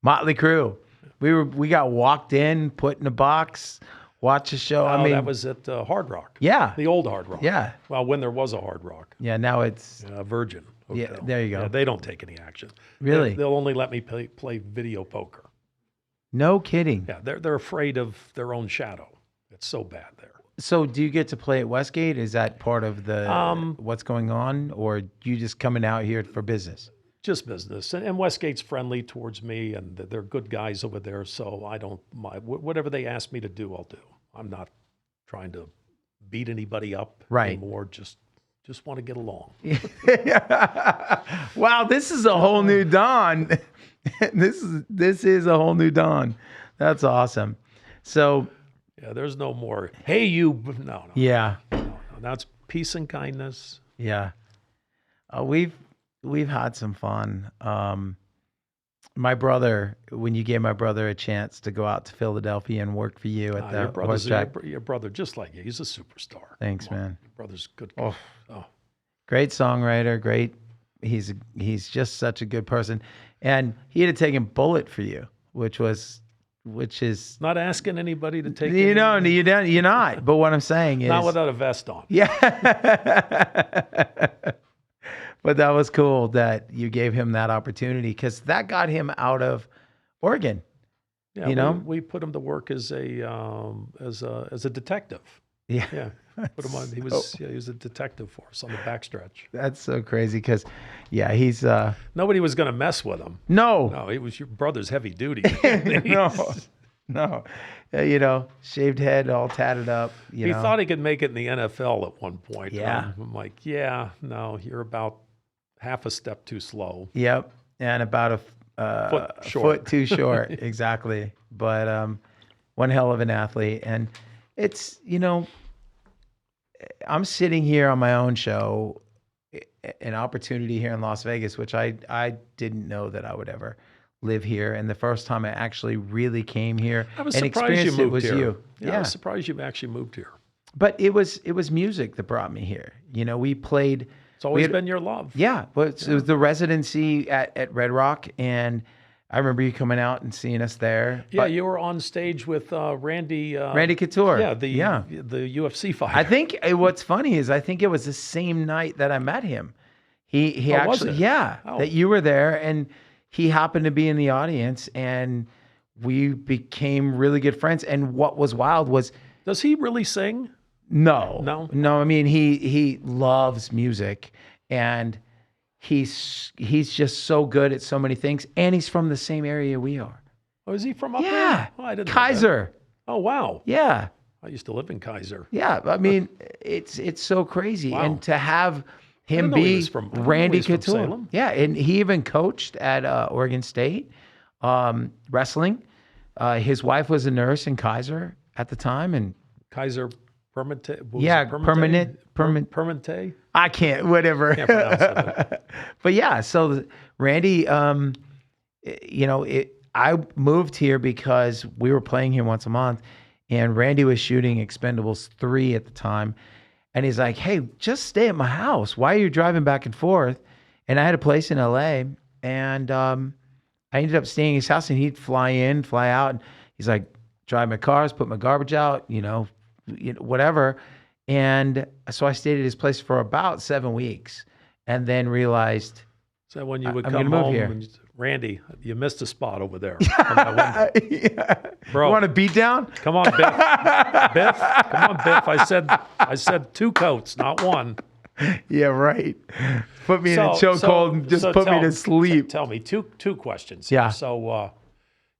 Motley Crue. We got walked in, put in a box, watch a show. I mean, that was at Hard Rock. yeah, The old Hard Rock. yeah, Well, when there was a Hard Rock. yeah. Now it's Virgin Hotel. Yeah, there you go. Yeah, they don't take any action. Really? They'll only let me play video poker. no kidding. Yeah, they're afraid of their own shadow. It's so bad there. So, do you get to play at Westgate? Is that part of the what's going on, or you just coming out here for business? Just business. And Westgate's friendly towards me, and they're good guys over there, so I don't mind. Whatever they ask me to do, I'll do. I'm not trying to beat anybody up Right. anymore. Just want to get along. Wow, this is a whole new Don. This is a whole new Don. That's awesome. So, Yeah, there's no more, hey, you. No. yeah. No. Now it's peace and kindness. Yeah, we've had some fun. My brother, when you gave my brother a chance to go out to Philadelphia and work for you at the horse track. Your brother, just like you, he's a superstar. Thanks, Come on. man. Your brother's good. Oh. Oh. Great songwriter, great. He's just such a good person, and he had taken Bullet for you, which is Not asking anybody to take you don't. You're not. But what I'm saying is not without a vest on. Yeah. But that was cool that you gave him that opportunity, because that got him out of Oregon. Yeah, we put him to work as a detective. Yeah. Yeah, put him on. He was a detective for us on the backstretch. That's so crazy because, yeah, he's Nobody was going to mess with him. no, No, he was your brother's heavy duty. no, shaved head, all tatted up. He thought he could make it in the NFL at one point. Yeah. I'm like, yeah, no, you're about half a step too slow. Yep, and about Foot a short. foot too short, exactly. But one hell of an athlete, and it's, I'm sitting here on my own show, an opportunity here in Las Vegas, which I didn't know that I would ever live here. And the first time I actually really came here I was and surprised you experienced it moved was here. you. Yeah, I was surprised you actually moved here. But it was music that brought me here. We played. It's always been your love. Yeah, but it was the residency at Red Rock, and I remember you coming out and seeing us there. Yeah, But you were on stage with Randy. Randy Couture. Yeah, the UFC fighter. I think what's funny is I think it was the same night that I met him. He Oh, was actually, it? yeah, Oh. that you were there, and he happened to be in the audience, and we became really good friends. And what was wild was Does he really sing? no. I mean, he loves music, and he's just so good at so many things, and he's from the same area we are. Oh, is he from up Yeah, there? Oh, I didn't know that. Kaiser. Oh, wow. Yeah. I used to live in Kaiser. Yeah, I mean, it's so crazy, Wow. and to have him didn't know he be was from- I didn't know Randy he was from Couture, Salem. yeah, and he even coached at Oregon State wrestling. His wife was a nurse in Kaiser at the time, and Kaiser Permanente. what was Yeah, it, Permanente. I can't, whatever. Can't pronounce it. But yeah, so Randy, I moved here because we were playing here once a month, and Randy was shooting Expendables 3 at the time. And he's like, hey, just stay at my house. Why are you driving back and forth? And I had a place in LA, and I ended up staying at his house, and he'd fly in, fly out. And he's like, drive my cars, put my garbage out, whatever. And so I stayed at his place for about 7 weeks, and then realized, So when you would I'm come gonna move home, here. and Randy, you missed a spot over there. on that window. yeah. Bro. You want a beat down? Come on, Biff. Biff, come on, Biff. I said 2 coats, not 1. Yeah, right. Put me in a chokehold and just put me to sleep. Tell me two questions. Yeah. So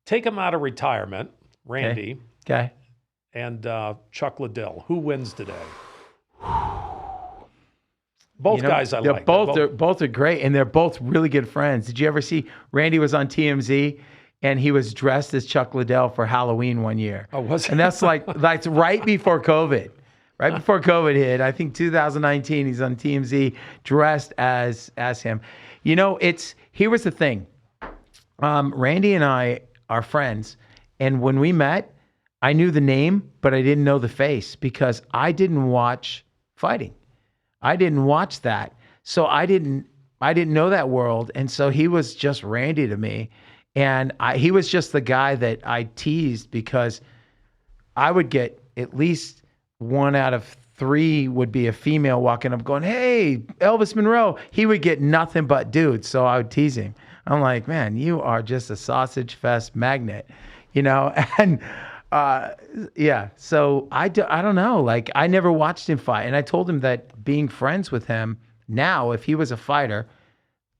take him out of retirement, Randy Okay. and Chuck Liddell. Who wins today? Both guys I they're like. Both are great, and they're both really good friends. Did you ever see Randy was on TMZ, and he was dressed as Chuck Liddell for Halloween one year? Oh, was he? And that's that's right before COVID. Right before COVID hit, I think 2019, he's on TMZ dressed as him. Here was the thing. Randy and I are friends, and when we met, I knew the name, but I didn't know the face because I didn't watch fighting. I didn't watch that. So I didn't know that world. And so he was just Randy to me. And he was just the guy that I teased because I would get at least 1 out of 3 would be a female walking up going, hey, Elvis Monroe. He would get nothing but dudes. So I would tease him. I'm like, man, you are just a sausage fest magnet, and yeah. So I don't know. Like, I never watched him fight. And I told him that being friends with him now, if he was a fighter,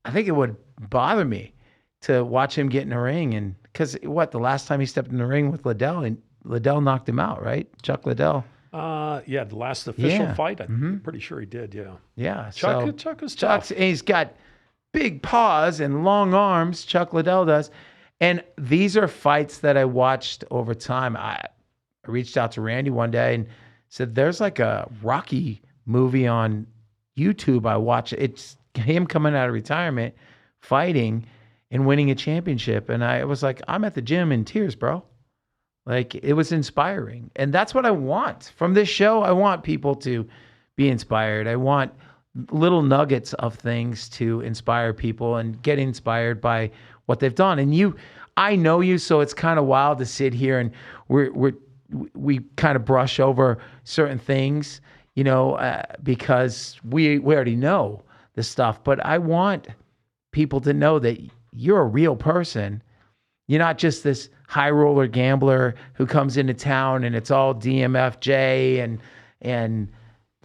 I think it would bother me to watch him get in a ring. And because the last time he stepped in the ring with Liddell, and Liddell knocked him out, right? Chuck Liddell. Yeah, the last official Yeah. fight. I'm pretty sure he did. Yeah. Yeah. Chuck is tough. And he's got big paws and long arms. Chuck Liddell does. And these are fights that I watched over time. I reached out to Randy one day and said, there's like a Rocky movie on YouTube I watch. It's him coming out of retirement, fighting and winning a championship. And I was like, I'm at the gym in tears, bro. Like, it was inspiring. And that's what I want from this show. I want people to be inspired. I want little nuggets of things to inspire people and get inspired by what they've done. And I know you, so it's kind of wild to sit here and we kind of brush over certain things, because we already know the stuff. But I want people to know that you're a real person. You're not just this high roller gambler who comes into town and it's all DMFJ and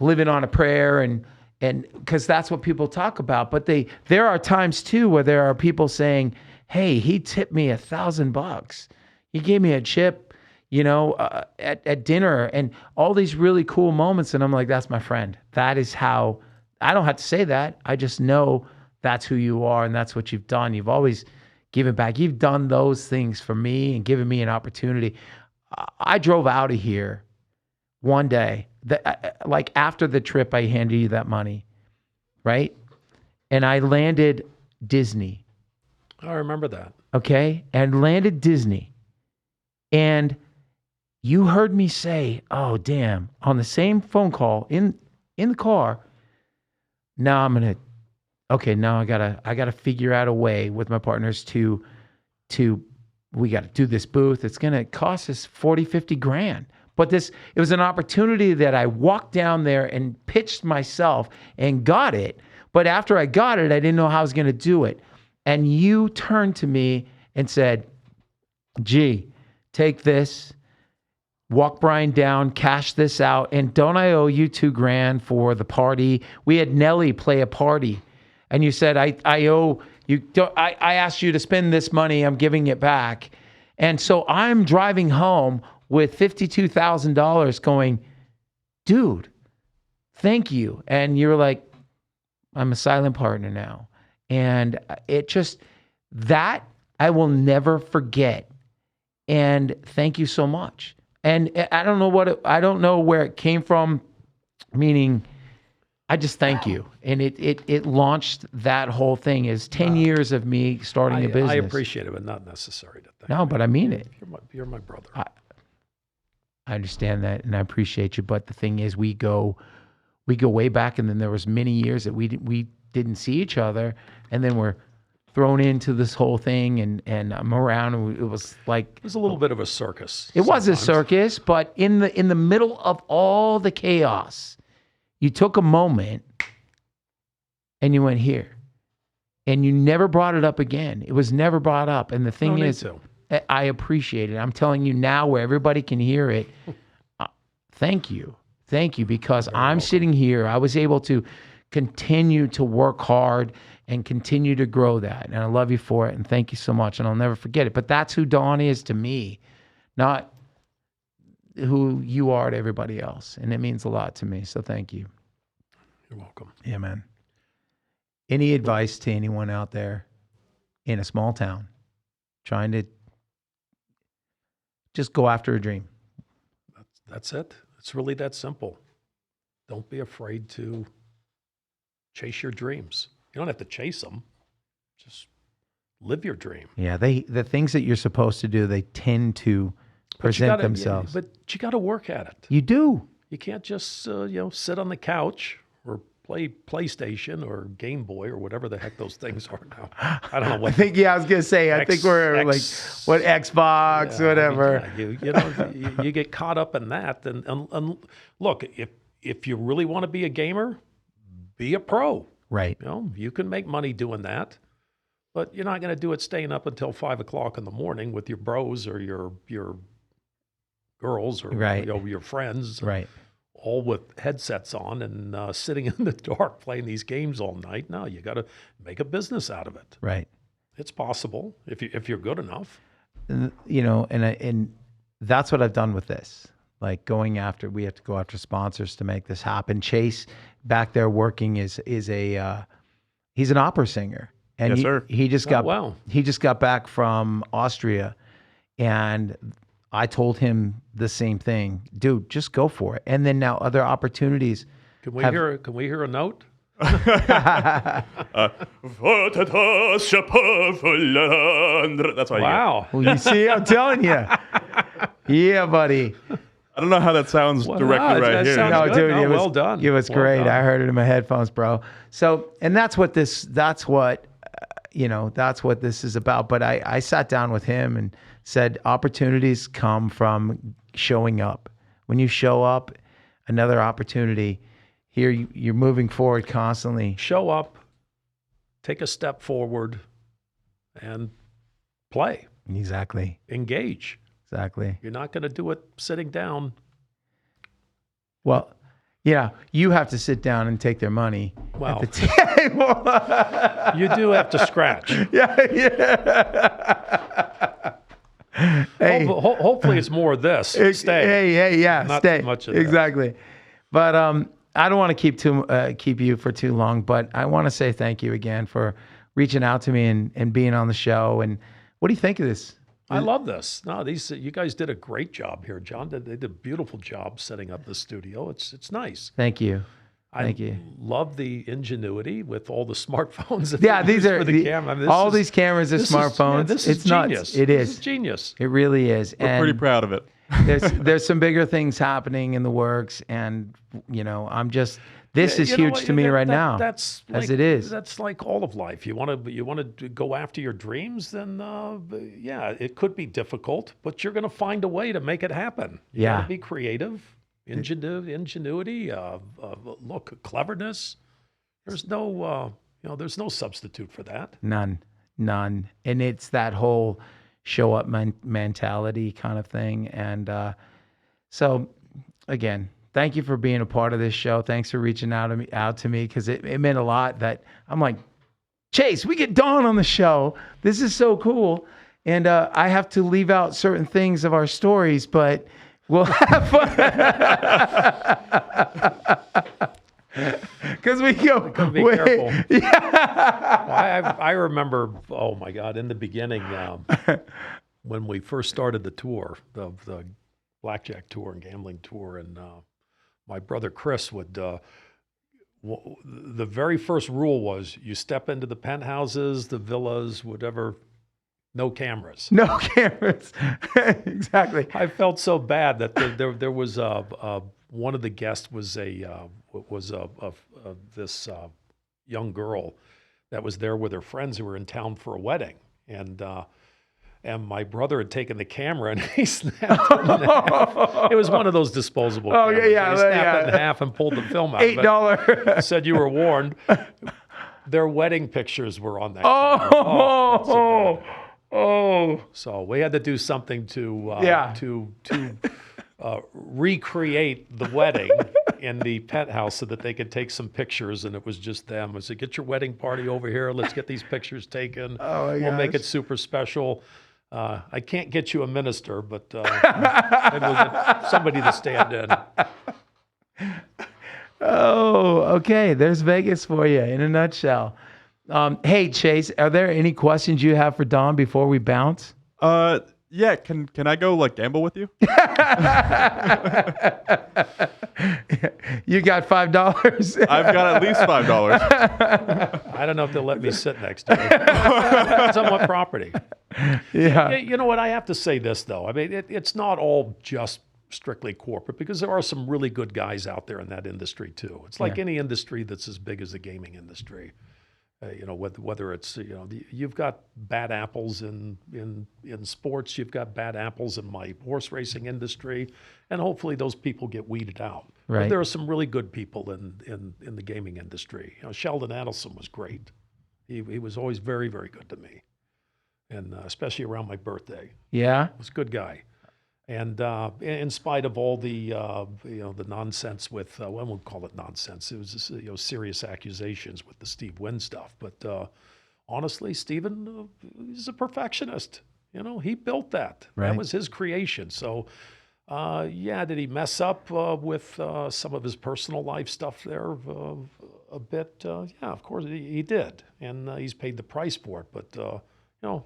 living on a prayer and because that's what people talk about. But there are times too where there are people saying, hey, he tipped me $1,000. He gave me a chip, at dinner, and all these really cool moments. And I'm like, that's my friend. That is how, I don't have to say that. I just know that's who you are and that's what you've done. You've always given back. You've done those things for me and given me an opportunity. I drove out of here one day, like after the trip, I handed you that money, right? And I landed Disney. I remember that. Okay? And landed Disney. And you heard me say, oh, damn, on the same phone call in the car, now I gotta figure out a way with my partners to we got to do this booth. It's going to cost us 40, 50 grand. But it was an opportunity that I walked down there and pitched myself and got it. But after I got it, I didn't know how I was going to do it. And you turned to me and said, gee, take this, walk Bryan down, cash this out. And don't I owe you $2,000 for the party? We had Nelly play a party. And you said, I owe you. I asked you to spend this money. I'm giving it back. And so I'm driving home with $52,000 going, dude, thank you. And you're like, I'm a silent partner now. And it just, that I will never forget. And thank you so much. And I don't know where it came from, meaning I just thank you. And it launched that whole thing is 10 years of me starting a business. I appreciate it, but not necessary to thank No, you. but I mean it. You're my brother. I understand that and I appreciate you. But the thing is we go way back, and then there was many years that we didn't see each other, and then we're thrown into this whole thing, and I'm around, and it was like It was a little bit of a circus. it was a sometimes. circus, but in the middle of all the chaos, you took a moment and you went here, and you never brought it up again. It was never brought up, and the thing No need is, to. I appreciate it. I'm telling you now, where everybody can hear it. Thank you, because I'm sitting here. I was able to continue to work hard and continue to grow that. And I love you for it. And thank you so much. And I'll never forget it. But that's who Dawn is to me, not who you are to everybody else. And it means a lot to me. So thank you. You're welcome. Yeah, man. Any advice to anyone out there in a small town trying to just go after a dream? That's it. It's really that simple. Don't be afraid to chase your dreams. You don't have to chase them. Just live your dream. Yeah, the things that you're supposed to do, they tend to present themselves. But you got to work at it. You do. You can't just sit on the couch or play PlayStation or Game Boy or whatever the heck those things are now. I don't know what. I was gonna say. I think we're like what Xbox, whatever. You get caught up in that. And look, if you really want to be a gamer, be a pro. Right. You can make money doing that, but you're not going to do it staying up until 5 o'clock in the morning with your bros or your girls or your friends, right? All with headsets on and sitting in the dark playing these games all night. No, you got to make a business out of it. Right. It's possible if you're good enough. And that's what I've done with this. Like we have to go after sponsors to make this happen. Chase back there working is he's an opera singer, and yes, sir. He just got back from Austria, and I told him the same thing, dude. Just go for it. And then now other opportunities. Can we hear a note? That's why. Wow. Well, you see, I'm telling you. Yeah, buddy. I don't know how that sounds directly right here. No, dude, it was, well done. It was great. Done. I heard it in my headphones, bro. So, and that's what this is about. But I sat down with him and said, opportunities come from showing up. When you show up, another opportunity. Here, you're moving forward constantly. Show up, take a step forward, and play. Exactly. Engage. Exactly. You're not going to do it sitting down. Well, yeah, you have to sit down and take their money Well, at the table. You do have to scratch. Yeah. Hey, Hopefully it's more of this. Stay. Hey, yeah, Not stay. too much of that. Exactly. But I don't want to keep you for too long, but I want to say thank you again for reaching out to me and being on the show. And what do you think of this? I love this. No, you guys did a great job here, John. They did a beautiful job setting up the studio. It's nice. Thank you. I Thank you. love the ingenuity with all the smartphones. That Yeah, they these use are for the camera. I mean, all these cameras are this is- smartphones. this It's is nuts. genius. It This is. is genius. It really is. We're pretty proud of it. there's some bigger things happening in the works, and I'm just this is You know huge what? to me right now. That's as like, it is. That's like all of life. You want to go after your dreams, then yeah, it could be difficult, but you're going to find a way to make it happen. You Yeah. gotta be creative, ingenuity, look, cleverness. There's no there's no substitute for that. None, and it's that whole show up mentality kind of thing. And so, again, thank you for being a part of this show. Thanks for reaching out to me because it meant a lot. That I'm like, Chase, we get Dawn on the show. This is so cool. And I have to leave out certain things of our stories, but we'll have fun. Because we go. Be careful. Yeah. I remember. Oh my God! In the beginning, when we first started the tour, the blackjack tour and gambling tour, and my brother Chris would. The very first rule was you step into the penthouses, the villas, whatever. No cameras. No cameras. Exactly. I felt so bad that there was one of the guests was this young girl that was there with her friends who were in town for a wedding, and my brother had taken the camera and he snapped it in half. It was one of those disposable cameras. yeah, He snapped it in half and pulled the film out. $8. Said you were warned. Their wedding pictures were on that. So we had to do something to recreate the wedding in the penthouse so that they could take some pictures, and it was just them. I said, get your wedding party over here. Let's get these pictures taken. We'll make it super special. I can't get you a minister, but maybe we'll get somebody to stand in. Oh, okay. There's Vegas for you in a nutshell. Hey, Chase, are there any questions you have for Dawn before we bounce? Yeah. Can I go gamble with you? You got $5? I've got at least $5. I don't know if they'll let me sit next to you. Depends on what property. Yeah. You know what? I have to say this, though. I mean, it's not all just strictly corporate, because there are some really good guys out there in that industry, too. It's like any industry that's as big as the gaming industry. Whether it's, you've got bad apples in sports, you've got bad apples in my horse racing industry, and hopefully those people get weeded out. Right. But there are some really good people in the gaming industry. Sheldon Adelson was great. He was always very, very good to me, and especially around my birthday. Yeah. He was a good guy. And in spite of all the the nonsense with I won't call it nonsense. It was just, serious accusations with the Steve Wynn stuff. But honestly, Steven is a perfectionist. He built that. Right. That was his creation. So did he mess up with some of his personal life stuff there a bit? Yeah, of course he did, and he's paid the price for it. But a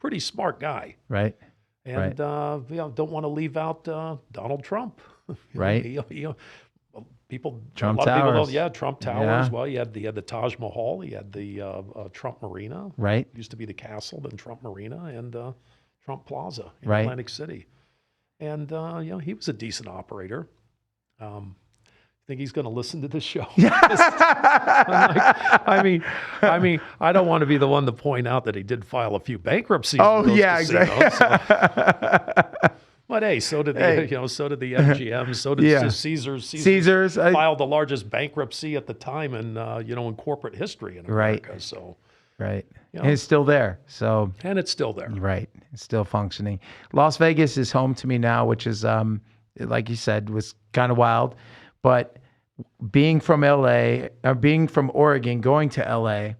pretty smart guy. Right. And don't want to leave out Donald Trump. Right. People. Trump a lot of people Towers. don't. Trump Towers. Yeah. Well, he had the Taj Mahal. He had the Trump Marina. Right. It used to be the Castle, then Trump Marina, and Trump Plaza in Right. Atlantic City. And he was a decent operator. Think he's going to listen to this show? I mean, I don't want to be the one to point out that he did file a few bankruptcies. Oh, in those yeah, casinos, exactly. But hey, so did the so did the MGM, so did Caesars. Caesars filed the largest bankruptcy at the time in in corporate history in America. Right. So Right. And it's still there. So and it's still there. Right. It's still functioning. Las Vegas is home to me now, which is like you said, was kind of wild. But being from LA, or being from Oregon, going to LA,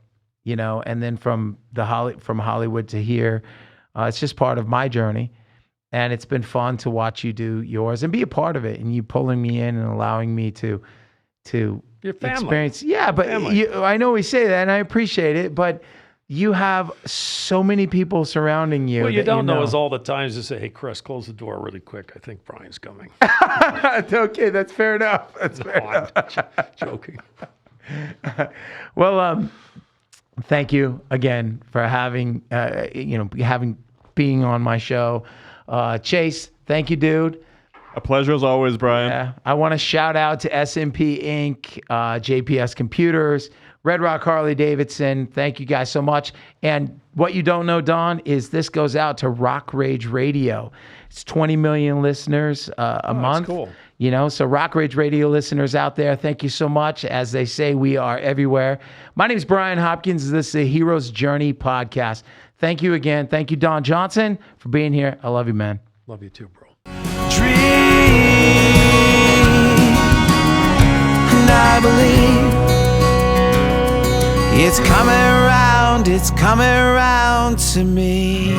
and then from Hollywood to here, it's just part of my journey. And it's been fun to watch you do yours and be a part of it, and you pulling me in and allowing me to Your family. experience. Yeah, but Family. I know we say that, and I appreciate it, but you have so many people surrounding you. What you that don't know is all the times they say, "Hey, Chris, close the door really quick. I think Bryan's coming." Okay, that's fair enough. That's fair enough. I'm joking. Well, thank you again for having, being on my show. Chase, thank you, dude. A pleasure as always, Bryan. Yeah, I want to shout out to S&P Inc., JPS Computers, Red Rock Harley Davidson. Thank you guys so much. And what you don't know, Don, is this goes out to Rock Rage Radio. It's 20 million listeners a month. That's cool. So Rock Rage Radio listeners out there, thank you so much. As they say, we are everywhere. My name is Bryan Hopkins. This is the Hero's Journey podcast. Thank you again. Thank you, Don Johnson, for being here. I love you, man. Love you too, bro. Dream, and I believe it's coming around to me.